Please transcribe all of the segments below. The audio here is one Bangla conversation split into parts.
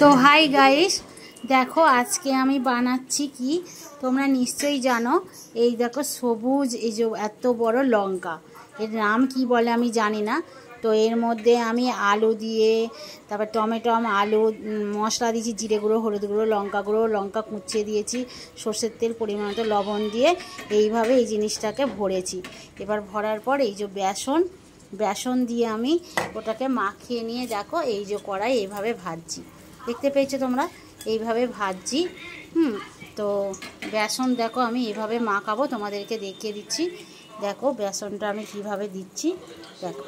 তো হাই গাইস, দেখো আজকে আমি বানাচ্ছি কি তোমরা নিশ্চয়ই জানো। এই দেখো সবুজ এই যে এত বড় লঙ্কা, এর নাম কি বলে আমি জানি না। তো এর মধ্যে আমি আলু দিয়ে, তারপর টমেটো, আলু, মশলা দিয়েছি, জিরে গুঁড়ো, হলুদ গুঁড়ো, লঙ্কা গুঁড়ো, লঙ্কা কুচিয়ে দিয়েছি, সর্ষের তেল, পরিমাণ মতো লবণ দিয়ে এইভাবে এই জিনিসটাকে ভরেছি। এবার ভরার পর এই যে বেসন দিয়ে আমি ওটাকে মাখিয়ে নিয়ে দেখো এই যে কড়াই এইভাবে ভাজছি, দেখতে পেয়েছো তোমরা, এইভাবে ভাজছি। তো বেসন দেখো আমি এইভাবে মাখাবো, তোমাদেরকে দেখিয়ে দিচ্ছি। দেখো বেসনটা আমি কিভাবে দিচ্ছি, দেখো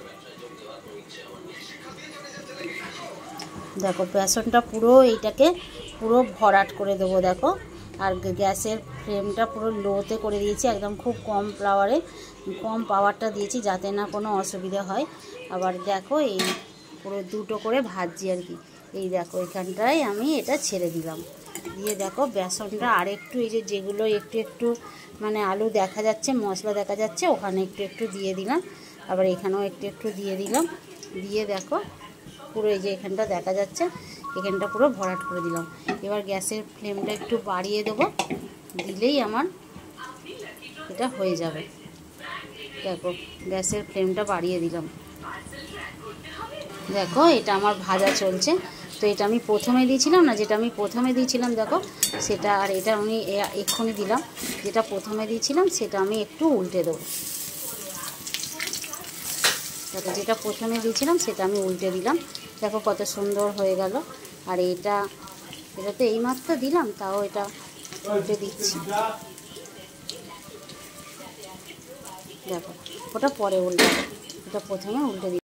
দেখো বেসনটা পুরো এইটাকে পুরো ভরাট করে দেবো দেখো। আর গ্যাসের ফ্লেমটা পুরো লোতে করে দিয়েছি, একদম খুব কম পাওয়ারটা দিয়েছি যাতে না কোনো অসুবিধা হয়। আবার দেখো এই পুরো দুটো করে ভাজছি আর কি। এই দেখো এখানটায় আমি এটা ছেড়ে দিলাম, দিয়ে দেখো বেসনটা আর একটু এই যেগুলো একটু একটু মানে আলু দেখা যাচ্ছে, মশলা দেখা যাচ্ছে, ওখানে একটু একটু দিয়ে দিলাম। আবার এখানেও একটু একটু দিয়ে দিলাম, দিয়ে দেখো পুরো এই যে এখানটা দেখা যাচ্ছে, এখানটা পুরো ভরাট করে দিলাম। এবার গ্যাসের ফ্লেমটা একটু বাড়িয়ে দেবো, দিলেই আমার এটা হয়ে যাবে। দেখো গ্যাসের ফ্লেমটা বাড়িয়ে দিলাম, দেখো এটা আমার ভাজা চলছে। তো এটা আমি প্রথমে দিয়েছিলাম না, যেটা আমি প্রথমে দিয়েছিলাম দেখো সেটা, আর এটা আমি এক্ষুনি দিলাম যেটা প্রথমে দিয়েছিলাম সেটা আমি একটু উল্টে দেবো। দেখো যেটা প্রথমে দিয়েছিলাম সেটা আমি উল্টে দিলাম, দেখো কত সুন্দর হয়ে গেল। আর এটা তো এইমাত্র দিলাম, তাও এটা উল্টে দিচ্ছি, দেখো ওটা পরে উল্টে, এটা প্রথমে উল্টে দিচ্ছি।